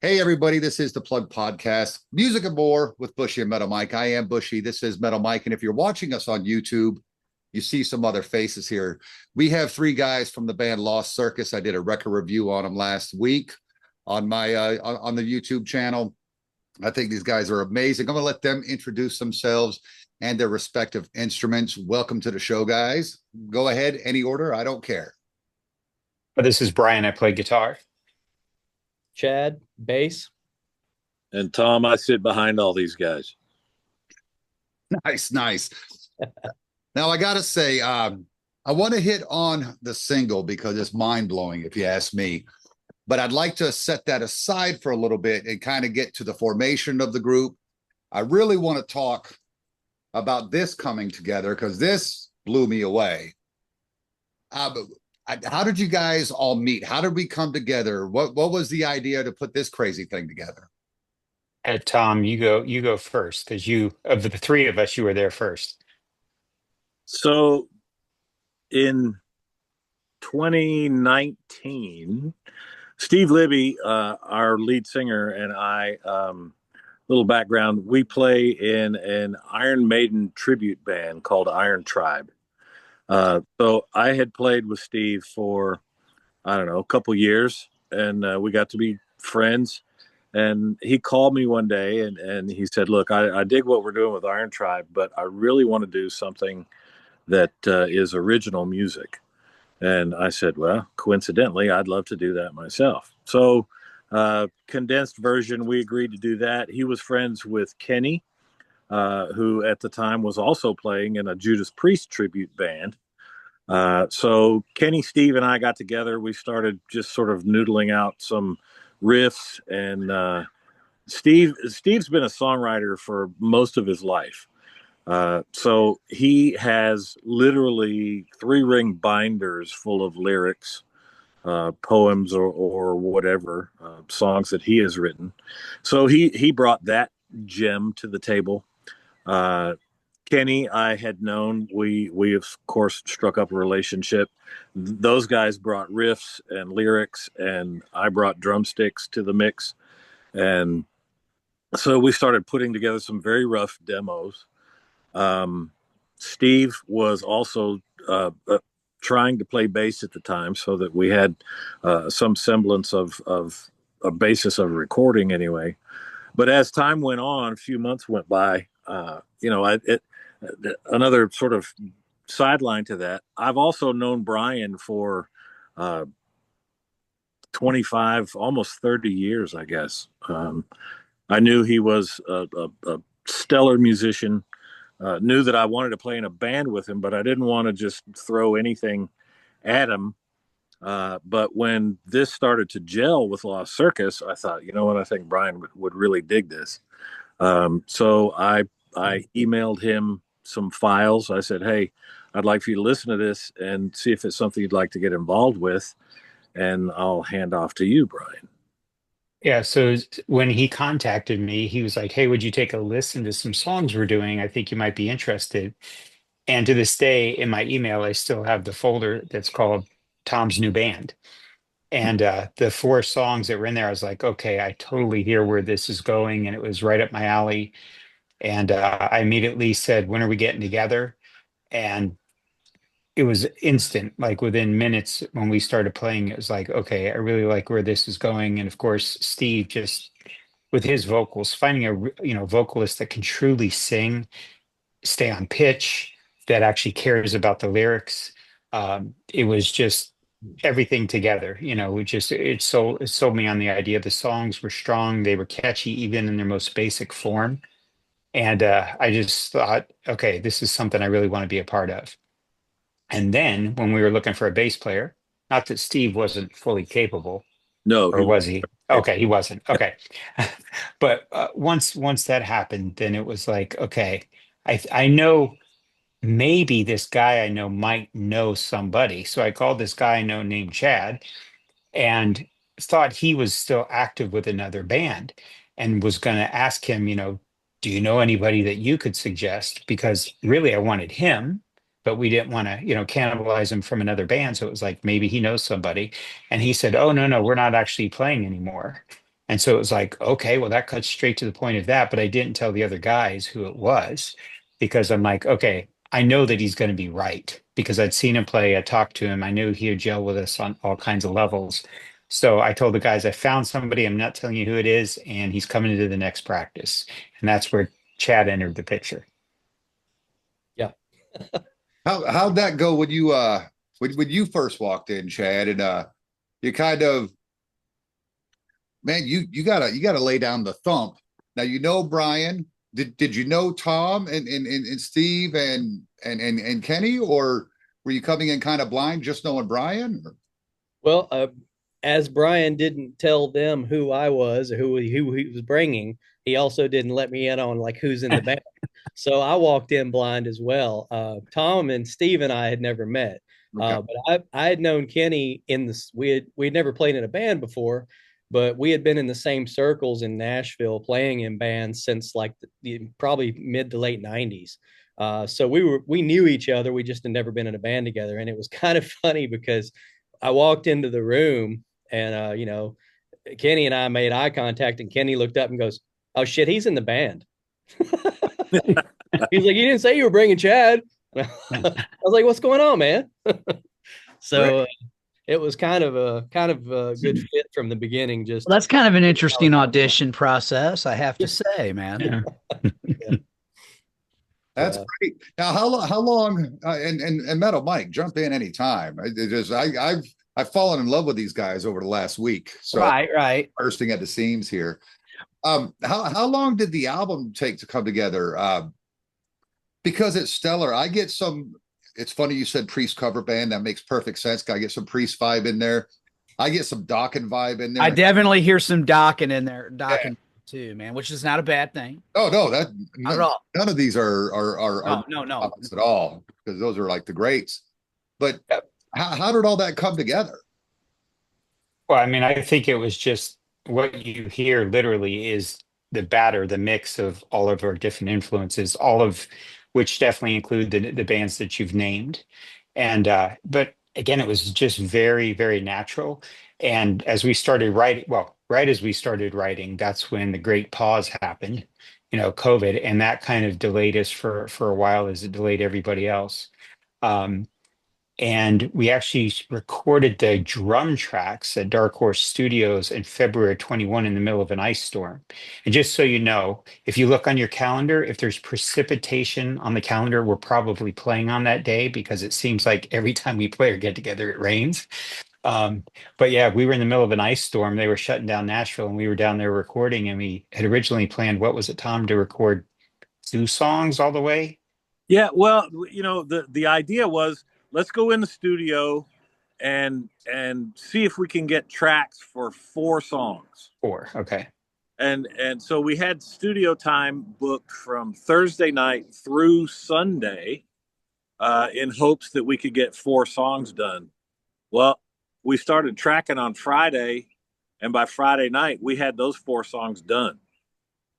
Hey, everybody, this is the Plug Podcast, Music and More with Bushy and Metal Mike. I am Bushy. This is Metal Mike. And if you're watching us on YouTube, you see some other faces here. We have three guys from the band Lost Circus. I did a record review on them last week on my on the YouTube channel. I think these guys are amazing. I'm going to let them introduce themselves and their respective instruments. Welcome to the show, guys. Go ahead, any order. I don't care. This is Bryan. I play guitar. Chad, bass. And Tom, I sit behind all these guys. Nice, nice. Now, I got to say, I want to hit on the single because it's mind-blowing, if you ask me. But I'd like to set that aside for a little bit and kind of get to the formation of the group. I really want to talk about this coming together because this blew me away. How did you guys all meet? How did we come together? What was the idea to put this crazy thing together? Tom, you go first because you of the three of us, you were there first. So in 2019, Steve Libby, our lead singer, and I, little background, we play in an Iron Maiden tribute band called Iron Tribe. So I had played with Steve for, I don't know, a couple years, and we got to be friends. And he called me one day and he said, look, I dig what we're doing with Iron Tribe, but I really want to do something that is original music. And I said, well, coincidentally, I'd love to do that myself. So condensed version, we agreed to do that. He was friends with Kenny, who at the time was also playing in a Judas Priest tribute band. So Kenny, Steve, and I got together. We started just sort of noodling out some riffs, and Steve's been a songwriter for most of his life. So he has literally 3-ring binders full of lyrics, poems or whatever, songs that he has written. So he brought that gem to the table. Kenny, I had known. We of course struck up a relationship. Those guys brought riffs and lyrics, and I brought drumsticks to the mix. And so we started putting together some very rough demos. Steve was also trying to play bass at the time, so that we had some semblance of a basis of recording anyway. But as time went on, a few months went by. Another sort of sideline to that, I've also known Bryan for 25, almost 30 years, I guess. I knew he was a stellar musician, knew that I wanted to play in a band with him, but I didn't want to just throw anything at him. But when this started to gel with Lost Circus, I thought, you know what, I think Bryan would really dig this. So I emailed him some files. I said, hey, I'd like for you to listen to this and see if it's something you'd like to get involved with. And I'll hand off to you, Bryan. Yeah, so when he contacted me, he was like, "Hey, would you take a listen to some songs we're doing? I think you might be interested." And to this day, in my email, I still have the folder that's called Tom's New Band. And the 4 songs that were in there, I was like, okay, I totally hear where this is going. And it was right up my alley. And I immediately said, when are we getting together? And it was instant, like within minutes when we started playing, it was like, okay, I really like where this is going. And of course, Steve just with his vocals, finding a vocalist that can truly sing, stay on pitch, that actually cares about the lyrics. It was just everything together. It sold me on the idea. The songs were strong, they were catchy, even in their most basic form. And I just thought, okay, this is something I really want to be a part of. And then when we were looking for a bass player, not that Steve wasn't fully capable, No, or he was he? Okay, he wasn't. Okay. But once that happened, then it was like, okay, I know maybe this guy I know might know somebody. So I called this guy I know named Chad and thought he was still active with another band and was going to ask him, do you know anybody that you could suggest? Because really I wanted him, but we didn't want to, cannibalize him from another band. So it was like maybe he knows somebody. And he said, oh, no, we're not actually playing anymore. And so it was like, okay, well, that cuts straight to the point of that. But I didn't tell the other guys who it was because I'm like, okay, I know that he's going to be right because I'd seen him play. I talked to him. I knew he would gel with us on all kinds of levels. So I told the guys, I found somebody. I'm not telling you who it is. And he's coming into the next practice. And that's where Chad entered the picture. Yeah. How'd that go when you when you first walked in, Chad, and you kind of, man, you gotta lay down the thump. Now you know Bryan. Did you know Tom and Steve and Kenny, or were you coming in kind of blind, just knowing Bryan? Well, as Bryan didn't tell them who I was or who he was bringing, he also didn't let me in on like who's in the band. So I walked in blind as well. Tom and Steve and I had never met, Okay. but I had known Kenny in this. We'd never played in a band before, but we had been in the same circles in Nashville playing in bands since like probably mid to late '90s. So we knew each other. We just had never been in a band together, and it was kind of funny because I walked into the room and Kenny and I made eye contact, and Kenny looked up and goes, "Oh shit, he's in the band." He's like, "You didn't say you were bringing Chad." I was like, "What's going on, man?" So it was kind of a good fit from the beginning. Just Well, that's kind of an interesting audition process, I have to say, man. Yeah. That's great. Now, how long? And Metal Mike, jump in anytime. I've fallen in love with these guys over the last week, so Right. bursting at the seams here. How long did the album take to come together? Because it's stellar. I get some. It's funny you said Priest cover band. That makes perfect sense. I get some Priest vibe in there. I get some Dokken vibe in there. I definitely hear some Dokken in there, Dokken too, man, which is not a bad thing. Oh no, Not at all. none of these are No. at all, because those are like the greats. But how did all that come together? Well, I mean, I think it was just what you hear literally is the mix of all of our different influences, all of which definitely include the bands that you've named. And but again, it was just very, very natural. And as we started writing, well, right as we started writing, that's when the great pause happened, COVID, and that kind of delayed us for a while as it delayed everybody else. And we actually recorded the drum tracks at Dark Horse Studios in February 21 in the middle of an ice storm. And just so you know, if you look on your calendar, if there's precipitation on the calendar, we're probably playing on that day because it seems like every time we play or get together, it rains. But yeah, we were in the middle of an ice storm. They were shutting down Nashville and we were down there recording. And we had originally planned, what was it, Tom, to record 2 songs all the way? Yeah, well, the idea was, let's go in the studio and see if we can get tracks for 4 songs. 4, okay. And so we had studio time booked from Thursday night through Sunday, in hopes that we could get 4 songs done. Well, we started tracking on Friday, and by Friday night we had those 4 songs done.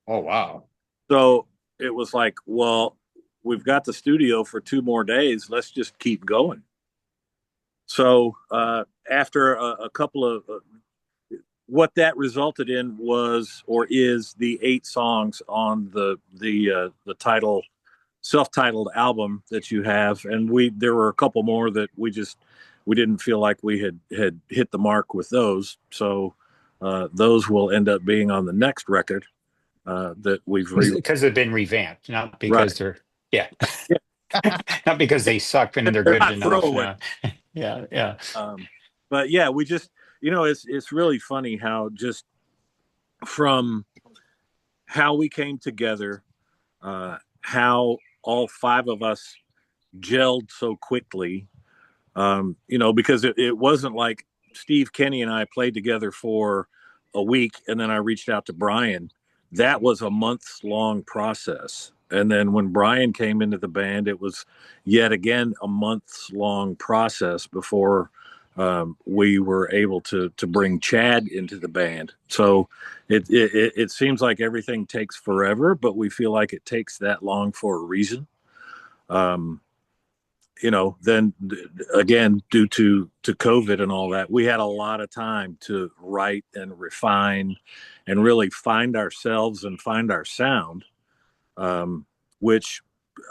Oh wow! So it was like, well, we've got the studio for 2 more days. Let's just keep going. So after a couple of what that resulted in was, or is, the 8 songs on the title self-titled album that you have, and there were a couple more that we didn't feel like we had hit the mark with those. So those will end up being on the next record that we've because they've been revamped, not because they're not because they suck and they're good enough. Yeah. But yeah, we just, it's really funny how just from how we came together, how all 5 of us gelled so quickly, because it wasn't like Steve, Kenny, and I played together for a week and then I reached out to Bryan. That was a months-long process. And then when Bryan came into the band, it was yet again a months-long process before we were able to bring Chad into the band. So it seems like everything takes forever, but we feel like it takes that long for a reason. then again, due to COVID and all that, we had a lot of time to write and refine and really find ourselves and find our sound, which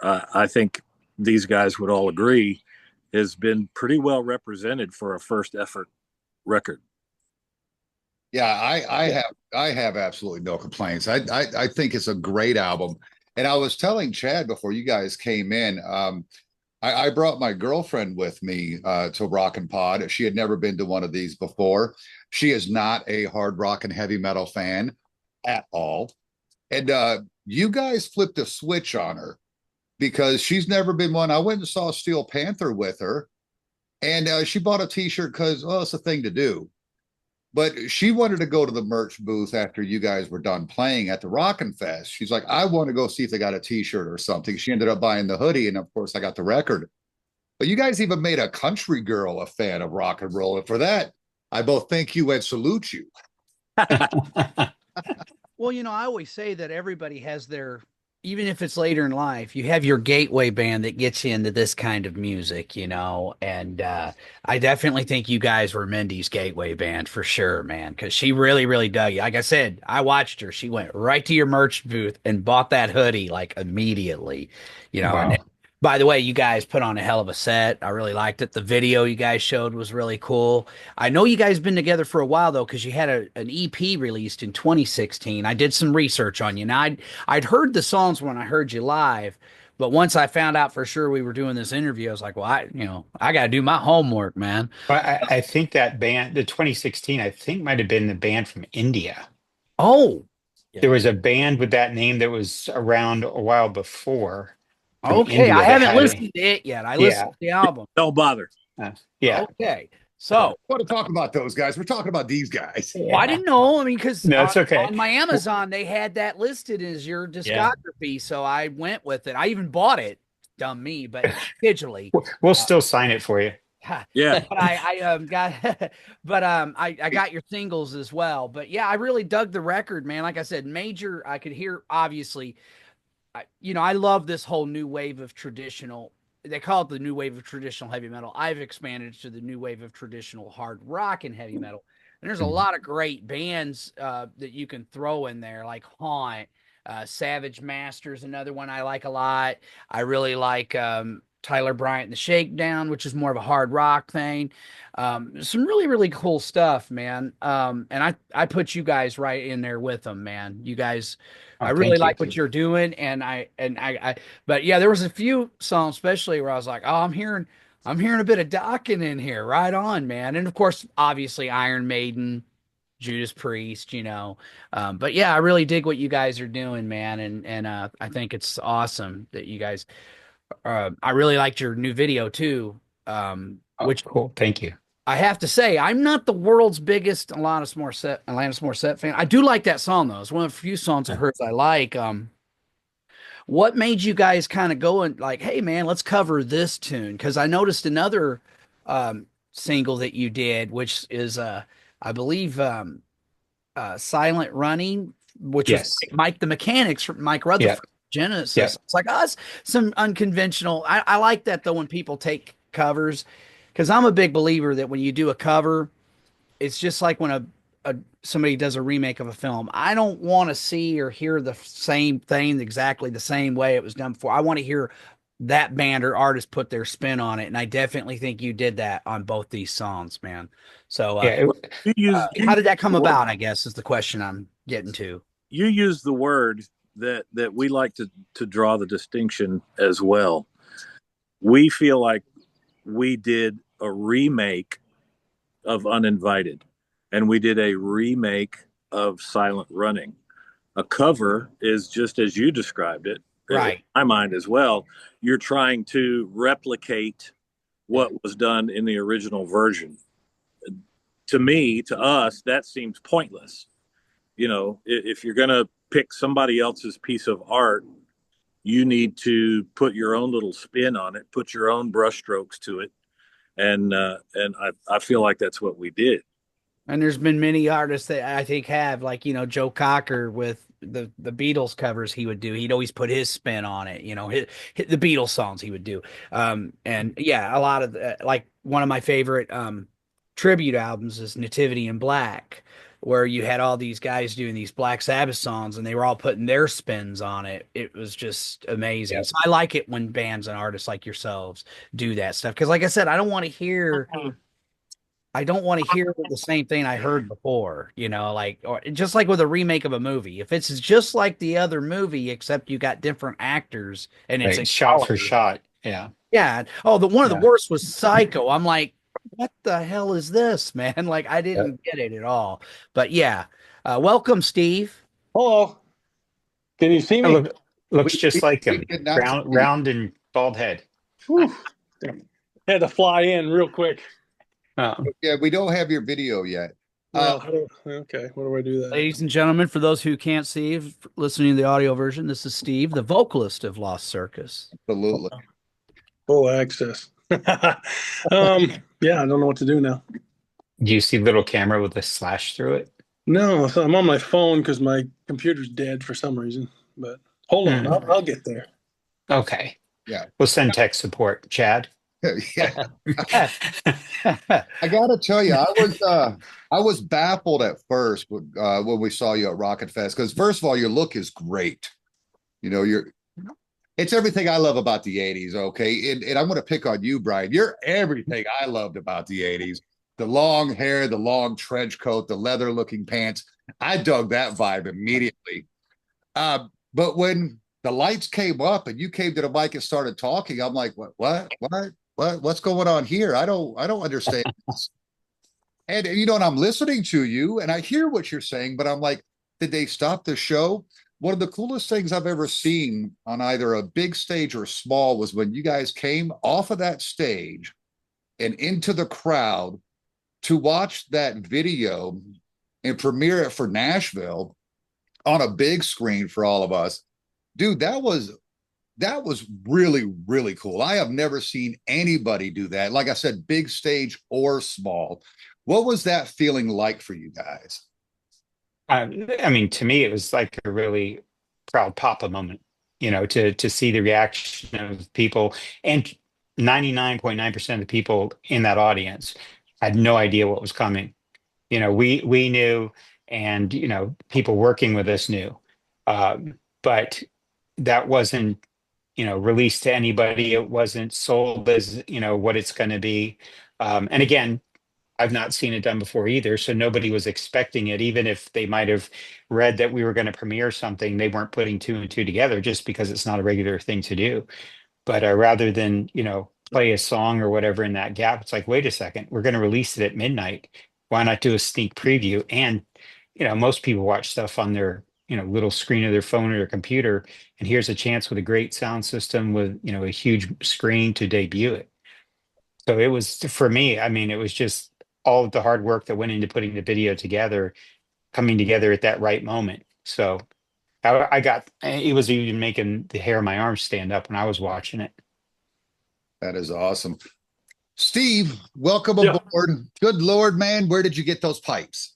I think these guys would all agree has been pretty well represented for a first effort record. Yeah, I have absolutely no complaints. I think it's a great album. And I was telling Chad before you guys came in, I brought my girlfriend with me to Rock and Pod. She had never been to one of these before. She is not a hard rock and heavy metal fan at all. And you guys flipped a switch on her because she's never been one. I went and saw Steel Panther with her, and she bought a T-shirt because, oh, it's a thing to do. But she wanted to go to the merch booth after you guys were done playing at the Rockin' Fest. She's like, I want to go see if they got a T-shirt or something. She ended up buying the hoodie, and of course, I got the record. But you guys even made a country girl a fan of rock and roll, and for that, I both thank you and salute you. Well, I always say that everybody has their, even if it's later in life, you have your gateway band that gets you into this kind of music, and I definitely think you guys were Mindy's gateway band for sure, man, because she really, really dug you. Like I said, I watched her. She went right to your merch booth and bought that hoodie like immediately, and Wow. by the way, you guys put on a hell of a set. I really liked it. The video you guys showed was really cool. I know you guys been together for a while though, because you had an EP released in 2016. I did some research on you. Now I'd heard the songs when I heard you live, but once I found out for sure we were doing this interview, I was like, well, I got to do my homework, man. I think that band, the 2016, I think might have been the band from India. Oh, There was a band with that name that was around a while before from okay. India I that haven't had listened to it yet. I listened to the album. Don't bother. yeah. Okay. So I want to talk about those guys. We're talking about these guys. well, I didn't know. I mean, because No, it's okay. on my Amazon, they had that listed as your discography. So I went with it. I even bought it. Dumb me, but digitally. We'll still sign it for you. Yeah. But I got but I got your singles as well. But yeah, I really dug the record, man. Like I said, major, I could hear obviously I love this whole new wave of traditional. They call it the new wave of traditional heavy metal. I've expanded to the new wave of traditional hard rock and heavy metal. And there's a lot of great bands that you can throw in there, like Haunt, Savage Masters, another one I like a lot. I really like Tyler Bryant and the Shakedown, which is more of a hard rock thing. Some really, really cool stuff, man. And I put you guys right in there with them, man. You guys, I really like what you're doing, but yeah, there was a few songs, especially where I was like, oh, I'm hearing a bit of Dokken in here, right on, man. And of course, obviously, Iron Maiden, Judas Priest, but yeah, I really dig what you guys are doing, man, and I think it's awesome that you guys. I really liked your new video too, which cool. Thank you. I have to say, I'm not the world's biggest Alanis Morissette fan. I do like that song though. It's one of the few songs of hers I like. What made you guys kind of go and like, hey man, let's cover this tune? Because I noticed another single that you did, which is I believe Silent Running, which was Mike the Mechanics from Mike Rutherford. Genesis. Yep. It's like us, some unconventional. I like that though when people take covers, because I'm a big believer that when you do a cover, it's just like when somebody does a remake of a film. I don't want to see or hear the same thing exactly the same way it was done before. I want to hear that band or artist put their spin on it, and I definitely think you did that on both these songs, man. So, how did that come about? I guess is the question I'm getting to. You use the word that we like to draw the distinction as well. We feel like we did a remake of Uninvited, and we did a remake of Silent Running. A cover is just as you described it, right? In my mind as well. You're trying to replicate what was done in the original version. To me, to us, that seems pointless. If you're going to pick somebody else's piece of art, you need to put your own little spin on it, put your own brushstrokes to it, and I feel like that's what we did. And there's been many artists that I think have, like, Joe Cocker with the Beatles covers he would do. He'd always put his spin on it, hit the Beatles songs he would do. And yeah, a lot of like one of my favorite tribute albums is Nativity in Black, where you had all these guys doing these Black Sabbath songs and they were all putting their spins on it. It was just amazing. So I like it when bands and artists like yourselves do that stuff. Because like I said, I don't want to hear the same thing I heard before, like, or just like with a remake of a movie. If it's just like the other movie, except you got different actors and it's Right. Shot for shot. Yeah. yeah. Oh, one of Yeah. the worst was Psycho. I'm like, what the hell is this, man? Like, I didn't get it at all. But yeah, welcome, Steve. Hello. Can you see me? Looks just like him. did not see you. Round and bald head. Whew. Had to fly in real quick. Yeah, we don't have your video yet. Okay, what do I do that? Ladies and gentlemen, for those who can't see, listening to the audio version, this is Steve, the vocalist of Lost Circus. Absolutely. Full access. Yeah, I don't know what to do now. Do you see little camera with a slash through it? No, so I'm on my phone because my computer's dead for some reason. But hold on, I'll get there. Okay. Yeah. We'll send tech support, Chad. Yeah. I gotta tell you, I was baffled at first when we saw you at Rocket Fest, because first of all, your look is great. It's everything I love about the 80s. Okay. And I'm going to pick on you, Bryan. You're everything I loved about the 80s. The long hair, the long trench coat, the leather looking pants. I dug that vibe immediately. But when the lights came up and you came to the mic and started talking, I'm like, what's going on here? I don't understand this. And I'm listening to you and I hear what you're saying, but I'm like, did they stop the show? One of the coolest things I've ever seen on either a big stage or small was when you guys came off of that stage and into the crowd to watch that video and premiere it for Nashville on a big screen for all of us. Dude, that was really, really cool. I have never seen anybody do that. Like I said, big stage or small. What was that feeling like for you guys? I mean, to me, it was like a really proud papa moment, to see the reaction of people. And 99.9% of the people in that audience had no idea what was coming. We knew, and, people working with us knew. But that wasn't, released to anybody. It wasn't sold as, what it's going to be. And again, I've not seen it done before either. So nobody was expecting it. Even if they might have read that we were going to premiere something, they weren't putting two and two together just because it's not a regular thing to do. But rather than, play a song or whatever in that gap, it's like, wait a second, we're going to release it at midnight. Why not do a sneak preview? And, most people watch stuff on their, little screen of their phone or their computer. And here's a chance with a great sound system with, a huge screen to debut it. So it was, for me, I mean, it was just all of the hard work that went into putting the video together, coming together at that right moment. So it was even making the hair on my arms stand up when I was watching it. That is awesome. Steve, welcome aboard. Good Lord, man. Where did you get those pipes?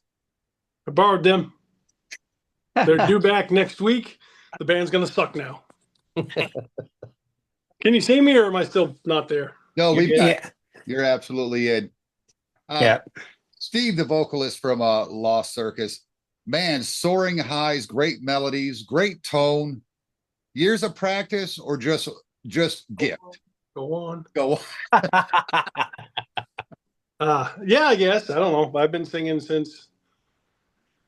I borrowed them. They're due back next week. The band's going to suck now. Can you see me or am I still not there? No, you're absolutely in. Steve, the vocalist from Lost Circus, man, soaring highs, great melodies, great tone. Years of practice or just gift? Go on. Yeah, I guess. I don't know. I've been singing since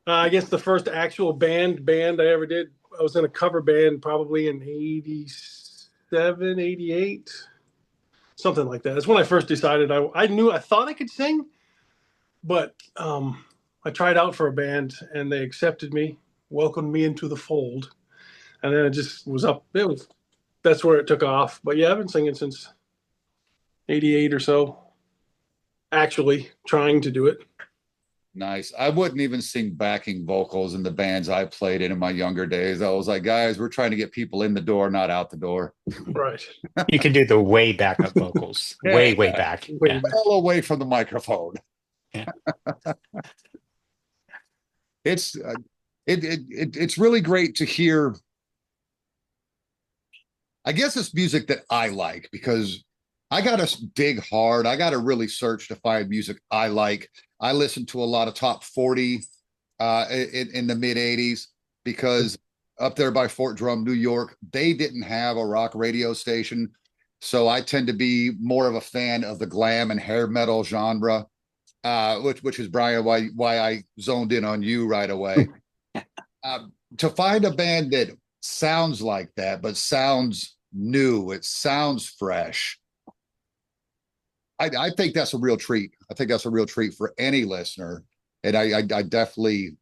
I guess the first actual band I ever did. I was in a cover band probably in 87, 88, something like that. That's when I first decided I thought I could sing, but I tried out for a band and they accepted me, welcomed me into the fold, and then it just was up. That's where it took off. But yeah, I've been singing since 88 or so, actually trying to do it. Nice. I wouldn't even sing backing vocals in the bands I played in my younger days. I was like, guys, we're trying to get people in the door, not out the door. Right. You can do the way backup vocals, way back. Well away from the microphone. Yeah. it's it's really great to hear. I guess it's music that I like because I got to dig hard. I got to really search to find music I like. I listened to a lot of top 40 in the mid 80s because up there by Fort Drum, New York, they didn't have a rock radio station. So I tend to be more of a fan of the glam and hair metal genre, which is Bryan, why I zoned in on you right away. To find a band that sounds like that, but sounds new, it sounds fresh. I think that's a real treat. I think that's a real treat for any listener, and I definitely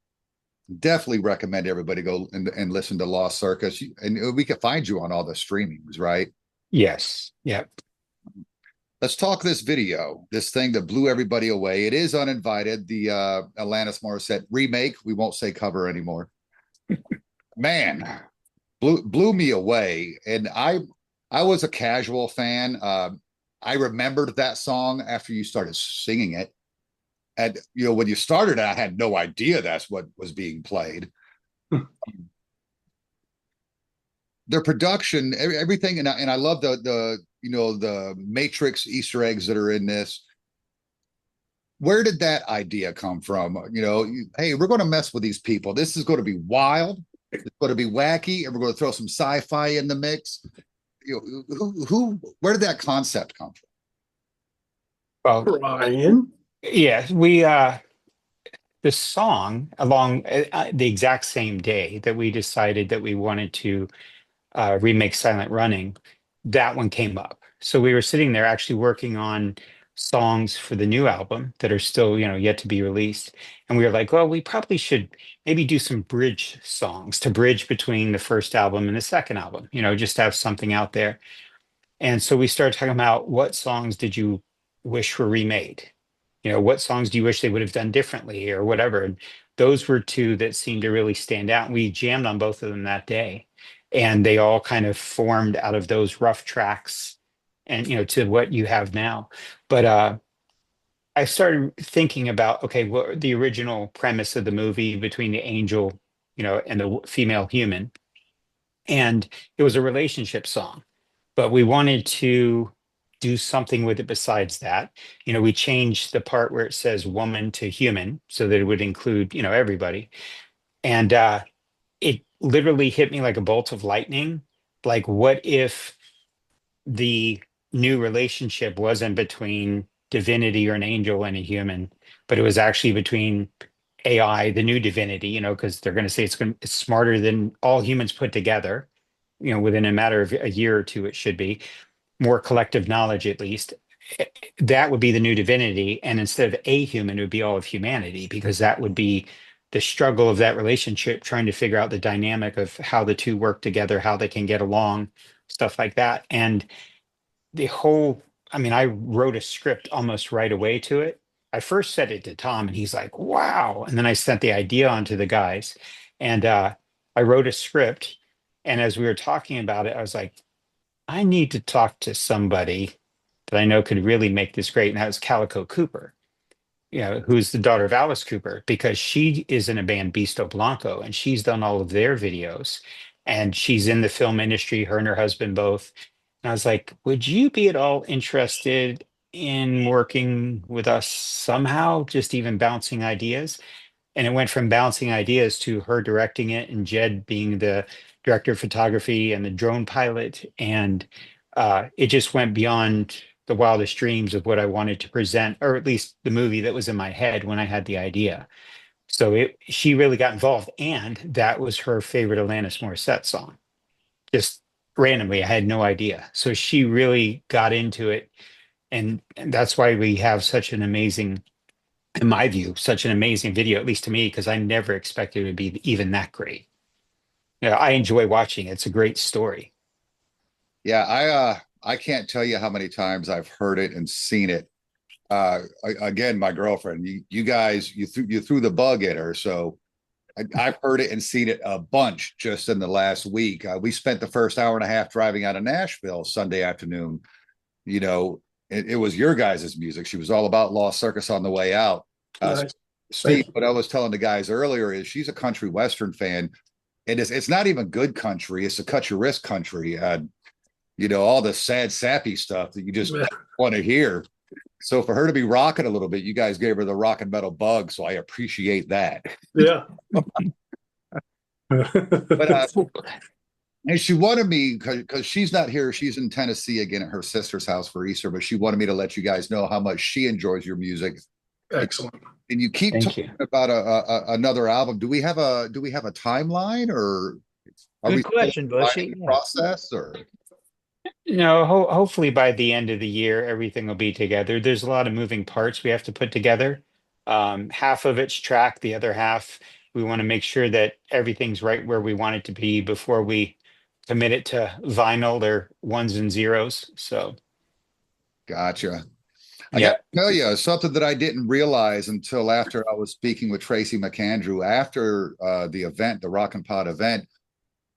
recommend everybody go and listen to Lost Circus, and we can find you on all the streamings, right? Yes. Yep. Let's talk this video, this thing that blew everybody away. It is Uninvited, the Alanis Morissette remake. We won't say cover anymore. Man, blew me away, and I was a casual fan. I remembered that song after you started singing it, and when you started, I had no idea that's what was being played. Their production, everything, and I love the Matrix Easter eggs that are in this. Where did that idea come from? Hey, we're going to mess with these people. This is going to be wild. It's going to be wacky, and we're going to throw some sci-fi in the mix. Where did that concept come from? Well, Bryan. yeah, the song along the exact same day that we decided that we wanted to remake Silent Running, that one came up. So we were sitting there actually working on songs for the new album that are still, yet to be released. And we were like, well, we probably should maybe do some bridge songs to bridge between the first album and the second album, just have something out there. And so we started talking about what songs did you wish were remade? What songs do you wish they would have done differently or whatever? And those were two that seemed to really stand out. We jammed on both of them that day. And they all kind of formed out of those rough tracks and, to what you have now. But I started thinking about, okay, what the original premise of the movie between the angel, and the female human. And it was a relationship song, but we wanted to do something with it besides that. We changed the part where it says woman to human so that it would include, everybody. And it literally hit me like a bolt of lightning. Like, what if the new relationship wasn't between divinity or an angel and a human, but it was actually between AI, the new divinity, because they're going to say it's smarter than all humans put together, within a matter of a year or two, it should be more collective knowledge, at least. That would be the new divinity. And instead of a human, it would be all of humanity, because that would be the struggle of that relationship, trying to figure out the dynamic of how the two work together, how they can get along, stuff like that. And the whole, I wrote a script almost right away to it. I first said it to Tom and he's like, wow. And then I sent the idea on to the guys, and I wrote a script. And as we were talking about it, I was like, I need to talk to somebody that I know could really make this great. And that was Calico Cooper, who's the daughter of Alice Cooper, because she is in a band, Bisto Blanco, and she's done all of their videos. And she's in the film industry, her and her husband both. And I was like, would you be at all interested in working with us somehow, just even bouncing ideas? And it went from bouncing ideas to her directing it and Jed being the director of photography and the drone pilot. And it just went beyond the wildest dreams of what I wanted to present, or at least the movie that was in my head when I had the idea. So she really got involved, and that was her favorite Alanis Morissette song. Just randomly, I had no idea. So she really got into it, and that's why we have such an amazing, in my view, such an amazing video, at least to me, because I never expected it to be even that great. I enjoy watching it. It's a great story. Yeah, I can't tell you how many times I've heard it and seen it. Again, my girlfriend, you guys, you threw the bug at her, so I've heard it and seen it a bunch just in the last week. We spent the first hour and a half driving out of Nashville Sunday afternoon. It was your guys' music. She was all about Lost Circus on the way out. Nice. Steve, what I was telling the guys earlier is she's a country western fan, and it's not even good country. It's a cut your wrist country. All the sad, sappy stuff that you just want to hear. So for her to be rocking a little bit, you guys gave her the rock and metal bug. So I appreciate that. Yeah. But and she wanted me, because she's not here. She's in Tennessee again at her sister's house for Easter, but she wanted me to let you guys know how much she enjoys your music. Excellent. And you keep talking about another album. Do we have a timeline, or are we Good question, Bushy. in the process, or? Hopefully by the end of the year, everything will be together. There's a lot of moving parts we have to put together. Half of it's track, the other half, we want to make sure that everything's right where we want it to be before we commit it to vinyl or ones and zeros. So, gotcha. I got to tell you something that I didn't realize until after I was speaking with Tracy McAndrew after the event, the Rock and Pod event.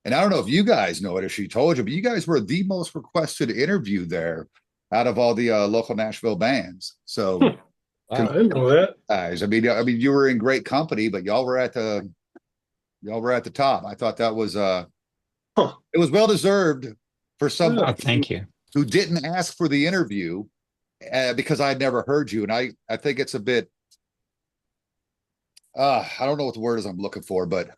And I don't know if you guys know it, if she told you, but you guys were the most requested interview there out of all the local Nashville bands. So, wow, I didn't know that. Guys, I mean, you were in great company, but y'all were at the top. I thought that was it was well deserved for somebody. Thank you. Who didn't ask for the interview because I'd never heard you, and I think it's a bit. I don't know what the word is I'm looking for, but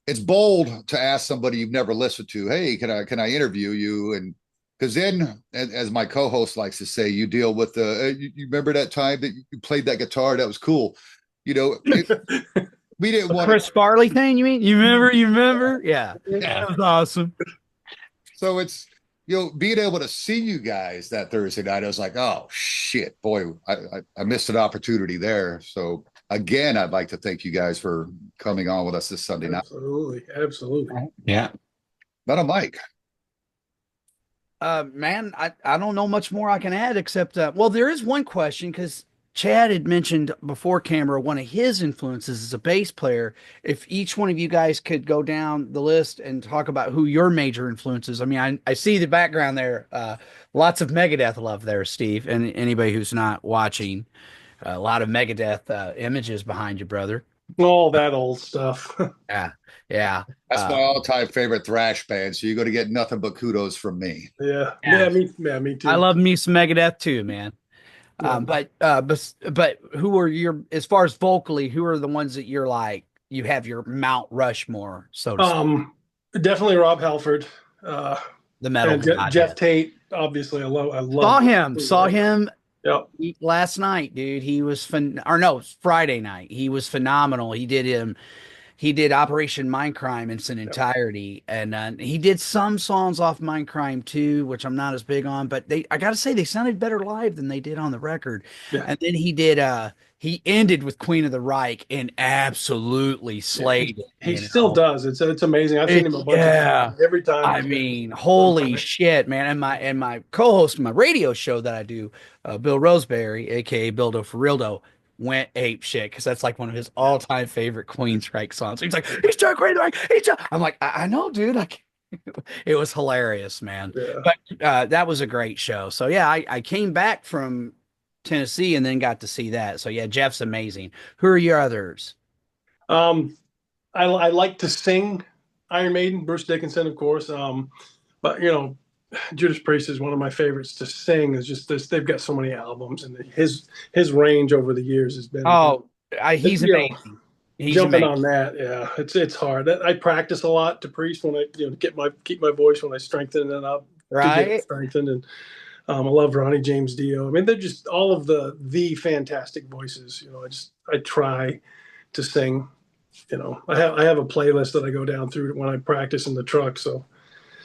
it's bold to ask somebody you've never listened to, hey, can I interview you? And because then, as my co-host likes to say, you deal with you remember that time that you played that guitar? That was cool. We didn't want Chris Farley thing. You mean? You remember? Yeah. That was awesome. So it's, being able to see you guys that Thursday night, I was like, oh shit, boy, I missed an opportunity there. So again, I'd like to thank you guys for coming on with us this Sunday night. Absolutely. Yeah. Metal Mike. Man, I don't know much more I can add except, there is one question, because Chad had mentioned before camera, one of his influences as a bass player. If each one of you guys could go down the list and talk about who your major influences. I mean, I see the background there. Lots of Megadeth love there, Steve, and anybody who's not watching. A lot of Megadeth images behind you, brother. All that old stuff. Yeah. That's my all-time favorite thrash band. So you're going to get nothing but kudos from me. Yeah. Me too. I love me some Megadeth too, man. But who are your, as far as vocally, who are the ones that you're like, you have your Mount Rushmore, so to speak? Definitely Rob Halford. The metal. Jeff Tate, obviously. I love Saw him. Yep. Last night, dude. He was Friday night. He was phenomenal. He did Operation Mindcrime in its entirety, and he did some songs off Mindcrime too, which I'm not as big on. But I gotta say, they sounded better live than they did on the record. Yeah. And then he ended with Queen of the Reich and absolutely slayed it. He still does. It's amazing. I've seen him a bunch of times. Every time. I mean, holy shit, man! And my co-host of my radio show that I do, Bill Roseberry, aka Bildo for Realdo, went ape shit because that's like one of his all-time favorite Queensryche songs. He's like, he's Joe Queensryche. I'm like, I know, dude. It was hilarious, man. Yeah. But that was a great show. So yeah, I came back from Tennessee and then got to see that. So yeah, Jeff's amazing. Who are your others? I like to sing Iron Maiden, Bruce Dickinson, of course. But Judas Priest is one of my favorites to sing. Is just this, they've got so many albums, and his range over the years has been he's amazing. He's jumping amazing. on that. Yeah, it's hard. I practice a lot to Priest when I keep my voice when I strengthen it up. Right. To get it strengthened, and I love Ronnie James Dio. I mean, they're just all of the fantastic voices. I try to sing. I have a playlist that I go down through when I practice in the truck. So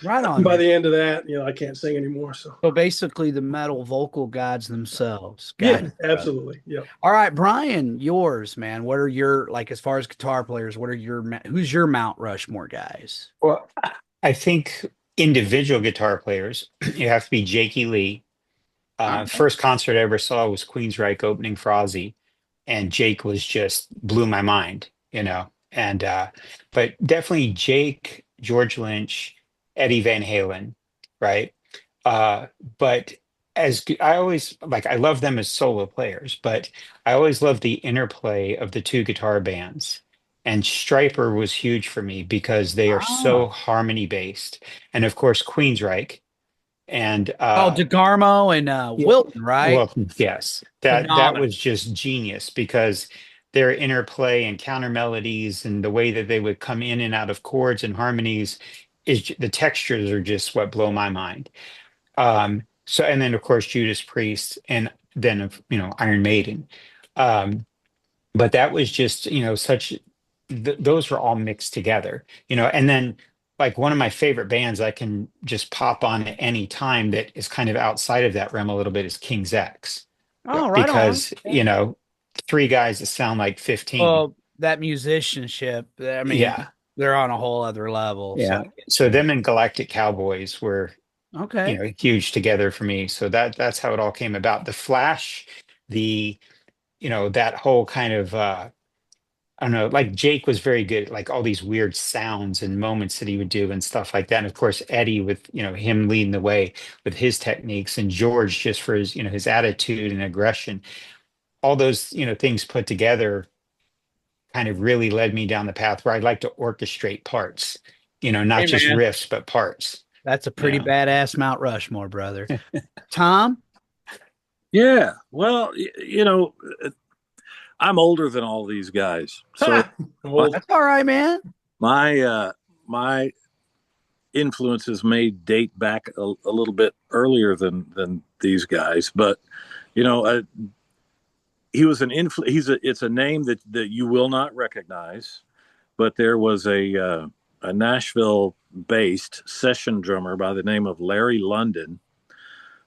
right on. By the end of that, I can't sing anymore. So basically, the metal vocal gods themselves. Yeah, absolutely. Yeah. All right, Bryan, yours, man. What are your, like, as far as guitar players? Who's your Mount Rushmore guys? Well, I think individual guitar players, you have to be Jakey Lee. First concert I ever saw was Queensryche opening for Ozzy, and Jake blew my mind. And but definitely Jake, George Lynch, Eddie Van Halen, right? But I always like, I love them as solo players, but I always loved the interplay of the two guitar bands. And Striper was huge for me because they are so Ah. harmony based. And of course, Queensryche and Oh, DeGarmo and yeah, Wilton, right? well, yes, that Phenomenal. was just genius because their interplay and counter melodies and the way that they would come in and out of chords and harmonies the textures are just what blow my mind. So, and then of course Judas Priest, and then of Iron Maiden. Um, but that was just such those were all mixed together, and then like one of my favorite bands I can just pop on at any time that is kind of outside of that realm a little bit is King's X, Oh, right on. because Yeah. three guys that sound like 15. Well, that musicianship, I mean, Yeah, they're on a whole other level. So yeah. I get So you. them and Galactic Cowboys were Okay. huge together for me. So that's how it all came about. The Flash, the that whole kind of I don't know, like Jake was very good at like all these weird sounds and moments that he would do and stuff like that. And of course Eddie with him leading the way with his techniques, and George just for his his attitude and aggression. All those things put together kind of really led me down the path where I'd like to orchestrate parts, not Hey, just man, riffs but parts. that's a pretty Yeah. badass Mount Rushmore, brother. Tom? Yeah. Well, I'm older than all these guys, so Old. That's all right, man. my influences may date back a little bit earlier than these guys, but he was it's a name that you will not recognize, but there was a Nashville based session drummer by the name of Larry London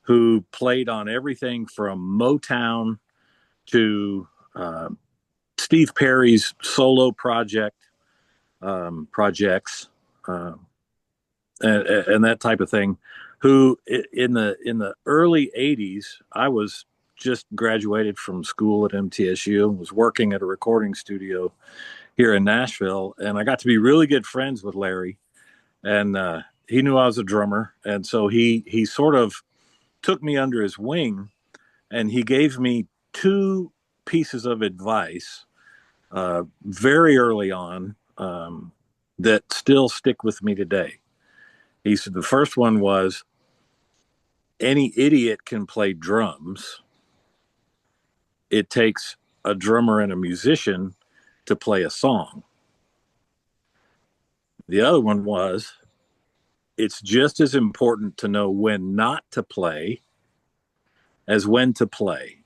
who played on everything from Motown to Steve Perry's solo projects, and that type of thing. Who in the early '80s, I was just graduated from school at MTSU and was working at a recording studio here in Nashville, and I got to be really good friends with Larry, and he knew I was a drummer, and so he sort of took me under his wing, and he gave me two pieces of advice very early on that still stick with me today. He said the first one was, any idiot can play drums. It takes a drummer and a musician to play a song. The other one was, it's just as important to know when not to play as when to play.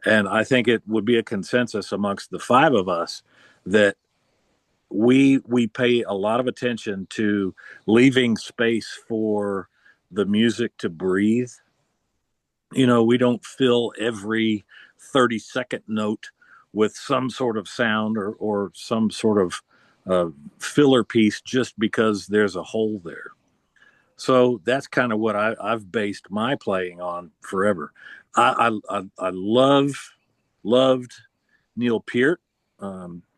And I think it would be a consensus amongst the five of us that we pay a lot of attention to leaving space for the music to breathe. We don't fill every 30-second note with some sort of sound or some sort of filler piece just because there's a hole there. So that's kind of what I've based my playing on forever. I loved Neil Peart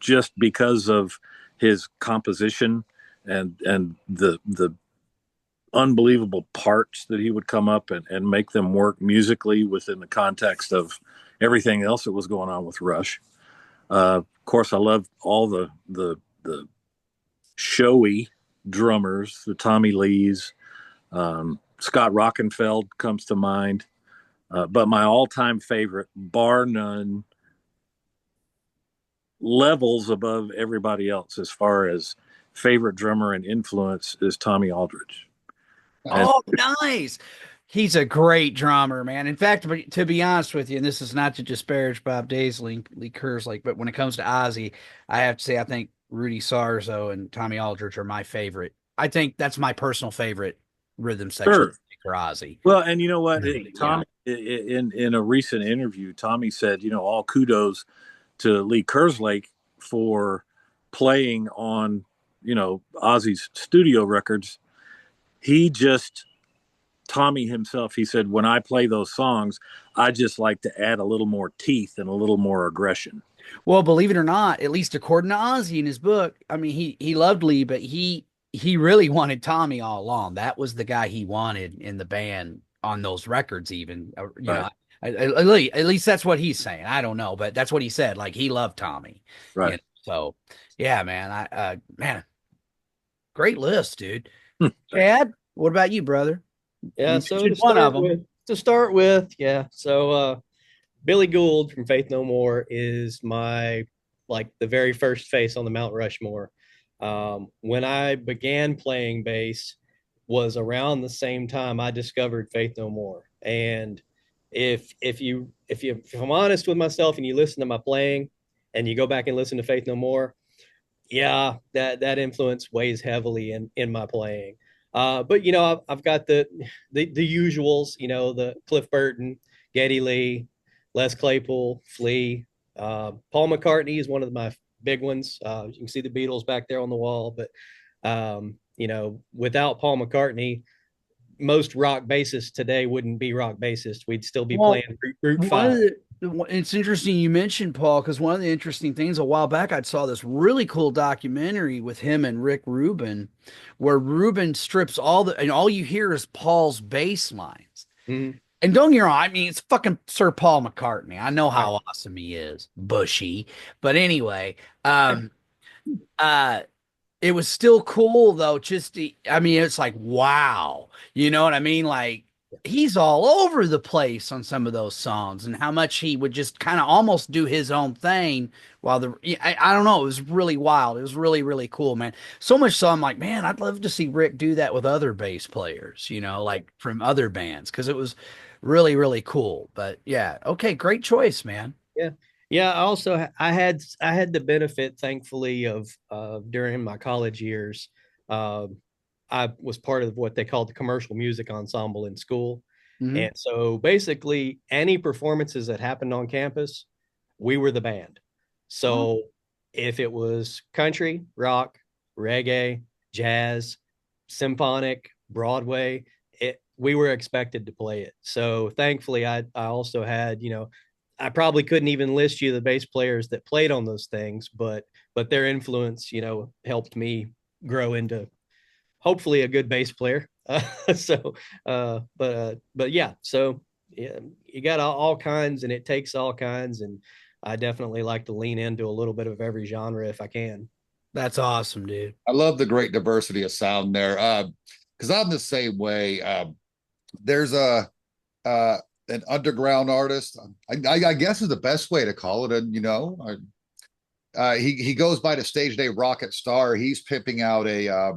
just because of his composition and the unbelievable parts that he would come up and make them work musically within the context of everything else that was going on with Rush. Of course, I love all the showy drummers, the Tommy Lees. Scott Rockenfeld comes to mind. But my all-time favorite, bar none, levels above everybody else as far as favorite drummer and influence, is Tommy Aldridge. Oh, nice. He's a great drummer, man. In fact, to be honest with you, and this is not to disparage Bob Daisley, Lee Kerslake, but when it comes to Ozzy, I have to say I think Rudy Sarzo and Tommy Aldridge are my favorite. I think that's my personal favorite rhythm section for Ozzy. Well, and you know what, Yeah. Tommy, in a recent interview, Tommy said, all kudos to Lee Kerslake for playing on, Ozzy's studio records. Tommy himself, he said, when I play those songs, I just like to add a little more teeth and a little more aggression. Well, believe it or not, at least according to Ozzy in his book, I mean, he loved Lee, but he really wanted Tommy all along. That was the guy he wanted in the band on those records even, you Right. know, at least that's what he's saying. I don't know, but that's what he said. Like he loved Tommy. Right. You know? So yeah, man, man, great list, dude. Chad, what about you, brother? Yeah, You so mentioned one of them. yeah. So Billy Gould from Faith No More is my like the very first face on the Mount Rushmore. When I began playing bass was around the same time I discovered Faith No More. And if I'm honest with myself and you listen to my playing and you go back and listen to Faith No More, yeah, that influence weighs heavily in my playing. But you know, I've got the usuals, you know, the Cliff Burton, Geddy Lee, Les Claypool, Flea, Paul McCartney is one of my big ones. You can see the Beatles back there on the wall, but you know, without Paul McCartney, most rock bassists today wouldn't be rock bassists. We'd still be Well, playing Route one of 5. it's interesting you mentioned Paul, because one of the interesting things a while back I saw this really cool documentary with him and Rick Rubin, where Rubin strips and all you hear is Paul's bass lines. Mhm. And don't get me wrong, I mean it's fucking Sir Paul McCartney. I know how Right. awesome he is, Bushy. But anyway, uh it was still cool though. I mean, it's like, wow, you know what I mean? Like he's all over the place on some of those songs and how much he would just kind of almost do his own thing while I don't know. It was really wild. It was really, really cool, man. So much so I'm like, man, I'd love to see Rick do that with other bass players, you know, like from other bands. Cause it was really, really cool. But yeah. Okay. Great choice, man. Yeah. Yeah. I had the benefit, thankfully, of during my college years. Uh, I was part of what they called the commercial music ensemble in school. Mhm. And so basically, any performances that happened on campus, we were the band. So if it was country, rock, reggae, jazz, symphonic, Broadway, we were expected to play it. So thankfully, I also had, you know, I probably couldn't even list you the bass players that played on those things, but their influence, you know, helped me grow into hopefully a good bass player. But yeah, so yeah, you got all kinds, and it takes all kinds, and I definitely like to lean into a little bit of every genre if I can. That's awesome, dude. I love the great diversity of sound there. Because I'm the same way. There's uh an underground artist. I guess is the best way to call it. And you know, he goes by the stage name Rocket Star. He's pimping out a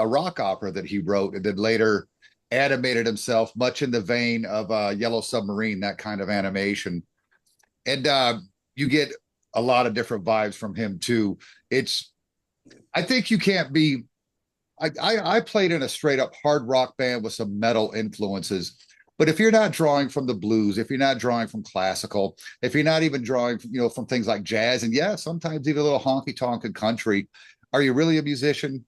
rock opera that he wrote and then later animated himself, much in the vein of Yellow Submarine, that kind of animation. And you get a lot of different vibes from him too. I think you can't be. I played in a straight up hard rock band with some metal influences. But if you're not drawing from the blues, if you're not drawing from classical, if you're not even drawing, you know, from things like jazz, and yeah, sometimes even a little honky tonk and country, are you really a musician?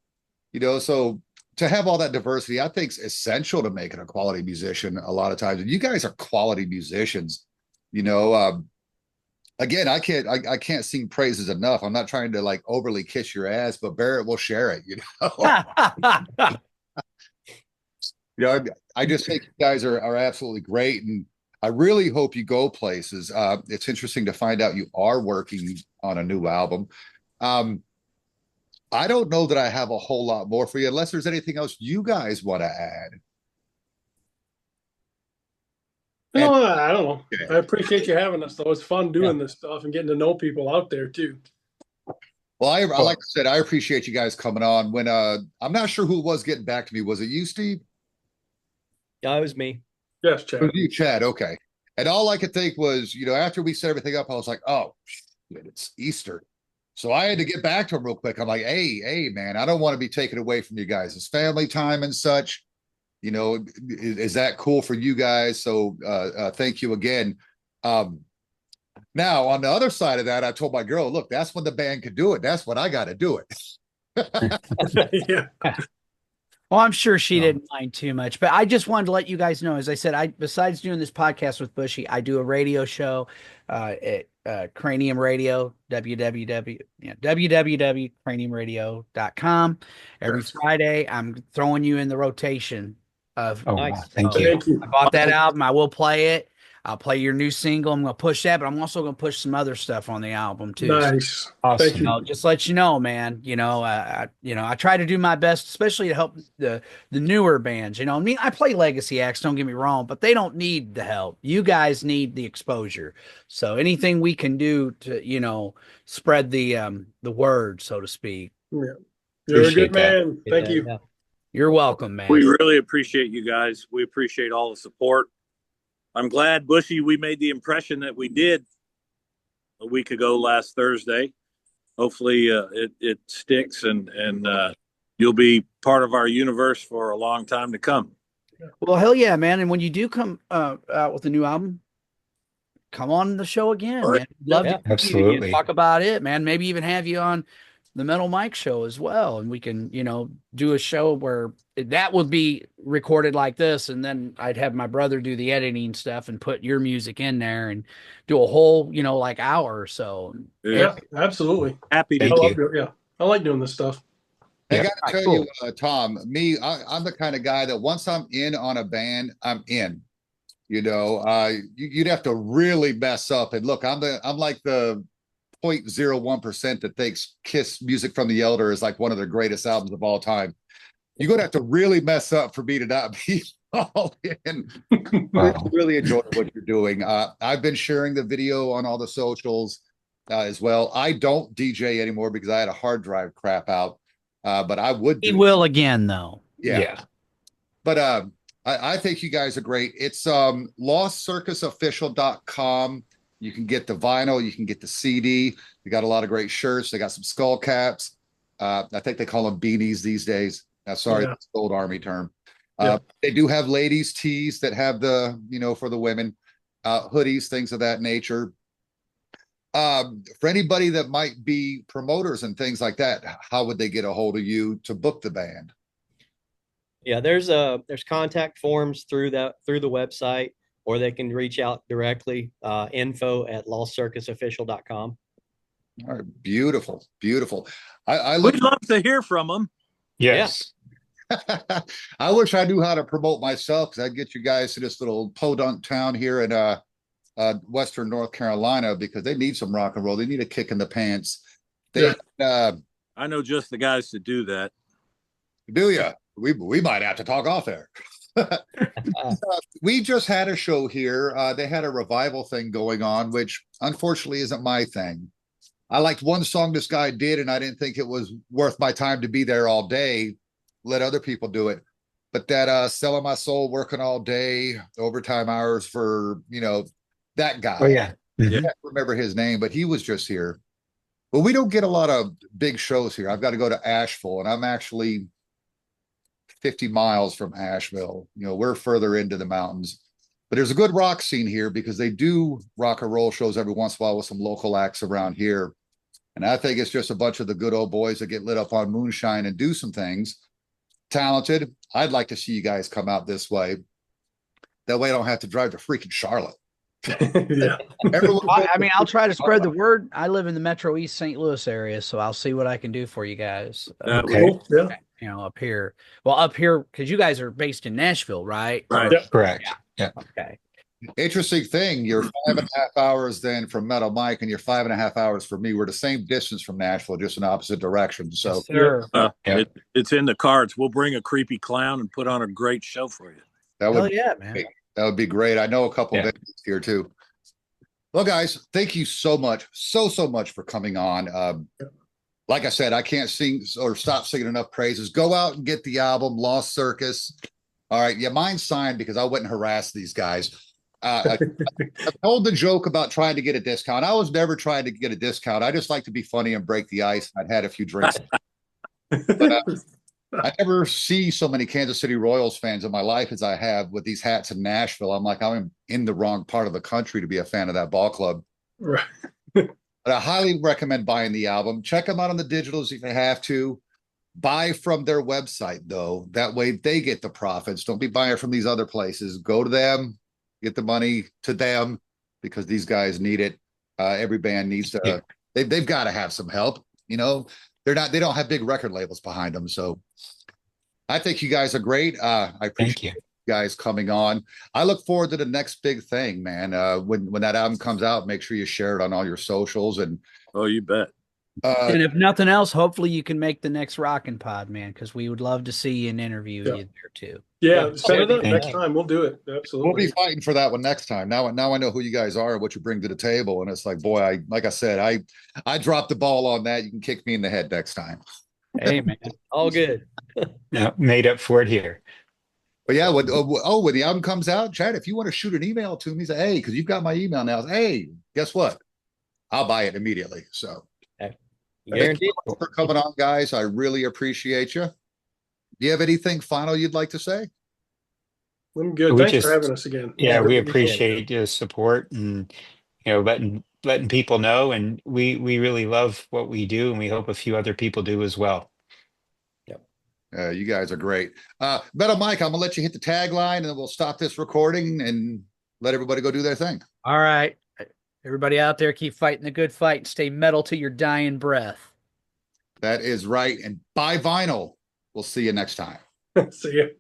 You know, so to have all that diversity, I think is essential to making a quality musician a lot of times. And you guys are quality musicians. You know, again, I can't sing praises enough. I'm not trying to like overly kiss your ass, but Barrett will share it, you know. You know, I just think you guys are absolutely great, and I really hope you go places. It's interesting to find out you are working on a new album. Um, I don't know that I have a whole lot more for you, unless there's anything else you guys want to add. And No, I don't know. okay. I appreciate you having us, though. It's fun doing this stuff and getting to know people out there too. Well, I like I said, I appreciate you guys coming on. When I'm not sure who was getting back to me. Was it you, Steve? Yeah, it was me. Yes, It Chad. was you, Chad. Okay. And all I could think was, you know, after we set everything up, I was like, oh, shit, it's Easter. So I had to get back to him real quick. I'm like, hey, man, I don't want to be taken away from you guys. It's family time and such. You know, is that cool for you guys? So thank you again. Now, on the other side of that, I told my girl, look, that's when the band could do it. That's when I got to do it. Yeah. Well, I'm sure she didn't mind too much, but I just wanted to let you guys know, as I said, besides doing this podcast with Bushy, I do a radio show at Cranium Radio, www.craniumradio.com. Every Friday, I'm throwing you in the rotation Oh, Nice. wow. Thank Oh, you. Thank you. I bought that album. I will play it. I'll play your new single. I'm going to push that, but I'm also going to push some other stuff on the album too. So, Nice. Awesome. Thank you. just let you know, man. I try to do my best, especially to help the newer bands. I mean, I play legacy acts. Don't get me wrong, but they don't need the help. You guys need the exposure. So anything we can do to spread the word, so to speak. Yeah. You're a Appreciate good that. man. Thank you. Yeah. You're welcome, man. We really appreciate you guys. We appreciate all the support. I'm glad, Bushy, we made the impression that we did a week ago last Thursday. Hopefully it sticks and you'll be part of our universe for a long time to come. Well, hell yeah, man. And when you do come out with a new album, come on the show again, man. Love Yeah. to Absolutely. talk about it, man. Maybe even have you on the Metal Mike show as well. And we can, do a show where that would be recorded like this. And then I'd have my brother do the editing stuff and put your music in there and do a whole, like hour or so. Yeah, absolutely. Happy to. I Thank love you. doing, yeah. I like doing this stuff. I Yeah. got to tell Cool. you, Tom, I'm the kind of guy that once I'm in on a band, I'm in. You'd have to really mess up. And look, I'm like the 0.01% that thinks Kiss Music from the Elder is like one of the greatest albums of all time. You're gonna have to really mess up for me to not be all in. Wow. Really enjoy what you're doing. I've been sharing the video on all the socials as well. I don't DJ anymore because I had a hard drive crap out. But I would He do will again, though. yeah. But I think you guys are great. It's lostcircusofficial.com. You can get the vinyl, you can get the CD. They got a lot of great shirts. They got some skull caps. I think they call them beanies these days. Sorry, that's the old army term. They do have ladies' tees that have the, for the women, hoodies, things of that nature. For anybody that might be promoters and things like that, how would they get a hold of you to book the band? Yeah, there's contact forms through the website, or they can reach out directly, info@lostcircusofficial.com. All right, beautiful. We'd love to hear from them. Yes. I wish I knew how to promote myself, because I'd get you guys to this little podunk town here in Western North Carolina, because they need some rock and roll. They need a kick in the pants. I know just the guys to do that. Do you? We might have to talk off there. We just had a show here. They had a revival thing going on, which unfortunately isn't my thing. I liked one song this guy did, and I didn't think it was worth my time to be there all day. Let other people do it. But that selling my soul, working all day, overtime hours for, that guy. Oh, yeah. I can't remember his name, but he was just here. But we don't get a lot of big shows here. I've got to go to Asheville, and I'm actually 50 miles from Asheville. We're further into the mountains. But there's a good rock scene here, because they do rock and roll shows every once in a while with some local acts around here. And I think it's just a bunch of the good old boys that get lit up on moonshine and do some things. Talented. I'd like to see you guys come out this way. That way I don't have to drive to freaking Charlotte. Yeah. I'll try to spread the word. I live in the Metro East St. Louis area, so I'll see what I can do for you guys. Okay. Cool. Yeah. Up here. Well, up here, because you guys are based in Nashville, right? Right. Yep. Correct. Yeah. Okay. Interesting thing. You're 5.5 hours then from Metal Mike, and you're 5.5 hours from me. We're the same distance from Nashville, just in opposite directions. So Sure. It's in the cards. We'll bring a creepy clown and put on a great show for you. that Hell would yeah, man. that would be great. I know a couple of venues here too. Well, guys, thank you so much, so much for coming on. Like I said, I can't sing or stop singing enough praises. Go out and get the album Lost Circus. All right, mine's signed, because I wouldn't harass these guys. I told the joke about trying to get a discount. I was never trying to get a discount. I just like to be funny and break the ice. I'd had a few drinks. But, I never see so many Kansas City Royals fans in my life as I have with these hats in Nashville. I'm like, I'm in the wrong part of the country to be a fan of that ball club. Right. But I highly recommend buying the album. Check them out on the digitals if you have to. Buy from their website, though. That way they get the profits. Don't be buying from these other places. Go to them, get the money to them, because these guys need it. Every band needs to. They've got to have some help. They don't have big record labels behind them. So I think you guys are great. I appreciate Thank you. you guys coming on. I look forward to the next big thing, man. When that album comes out, make sure you share it on all your socials. And Oh, you bet. And if nothing else, hopefully you can make the next Rockin' Pod, man, because we would love to see you and interview you there too. Yeah, set it up Thank next you. time. We'll do it. we'll Absolutely. be fighting for that one next time. Now I know who you guys are, what you bring to the table, and it's like, boy, like I said, I dropped the ball on that. You can kick me in the head next time. Hey, man. All good. No, made up for it here. But yeah, when the album comes out, Chad, if you want to shoot an email to me, say, hey, because you've got my email now. Hey, guess what? I'll buy it immediately. So thank you for coming on, guys. I really appreciate you. Do you have anything final you'd like to say? I'm good. We Thanks just- for having us again. Yeah, we really appreciate your support and letting people know, and we really love what we do, and we hope a few other people do as well. You guys are great. Metal Mike, I'm gonna let you hit the tagline, and then we'll stop this recording and let everybody go do their thing. All right. Everybody out there, keep fighting the good fight and stay metal to your dying breath. That is right. And buy vinyl. We'll see you next time. See you.